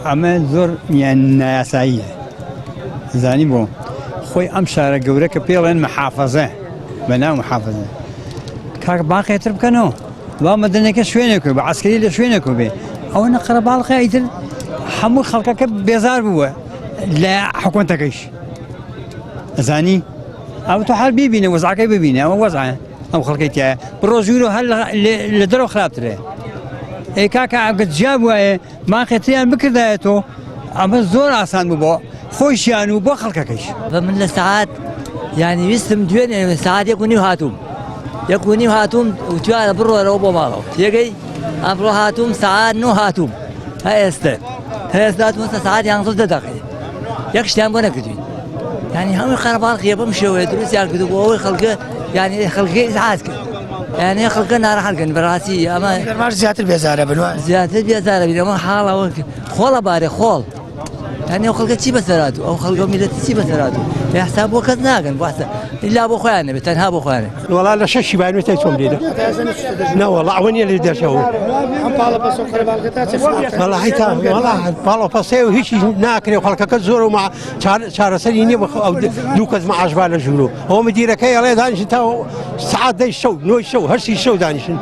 ئەمە زۆر یان نایاساییە زانی بۆ خۆی ئەم شارە گەورە کە پێڵێن محافەزە بەناو محافەزە کاک باقیتر بکەنەوە وا مەدەنێکە شوێنێکە بە عسکەری لە شوێنێکە بێ ئەوە نەقەرە باڵخە ئیتر هەموو خەڵکەکە بێزار بووە لە حکوومەتەکەیش ئەزانی ئەو تۆ حال بیبینە وەزعەکەی ببینە ئەوە وەزعە ئەو خەڵکەی تایە بڕۆژوورە هەر لە دەرەوە خراپترێ ئەی کاکە ئەگەر جیاب وایە ماقێتیان بکردایەتەوە ئەمە زۆر ئاسان بوو بۆ خۆشیان و بۆ خەڵکەکەیش من لە سەعات یانی ویستم دوێنێ سەعات 1:30 هاتووم 1:30 هاتووم وتیانە بڕۆرەوە بۆ ماڵەوە تێگەی ئەمڕۆ هاتووم سەعات 9 هاتووم تا ئێستا هاتوومە سەعات 11 دقیقە یەک شتیان بۆ نەکردوین یعنی هەمووی قەرەباڵغیە بەم شێوەیە دروستیان کردو بۆ ئەوەی خەڵکە یعنی خەڵکی ئیزعاج کرد یعنی خەڵکە ناڕەحەتکەن بەڕاستی ئەمە زیاتر بێزارە بنوە زیاتر بێزارە بین ئەمە حاڵەوە خۆڵە بارێ خۆڵ یعنی ئەو خەڵکە چی بەسەراتوو ئەو خەڵکە میلەتی چی بەسەراتوو حساب بۆ کەس ناگەن باشە ئیلا بۆ خۆیان نەبێت تەنها بۆ خۆیانێ والله لە شەشی باوێتای چۆم لێدە نەوەڵ ئەوەنیە لێ دەرچەوە باڵە پەسێ و هیچی ناکرێ خەڵکەکە زۆر و چارەسەری نییە ئەو دوو کەس مەعاشبا لە ژوورۆ ئەوە مدیرەکەی ئەڵێ دانیشن تا سعات 10 شەو 9 شەو 8 شەو دانیشن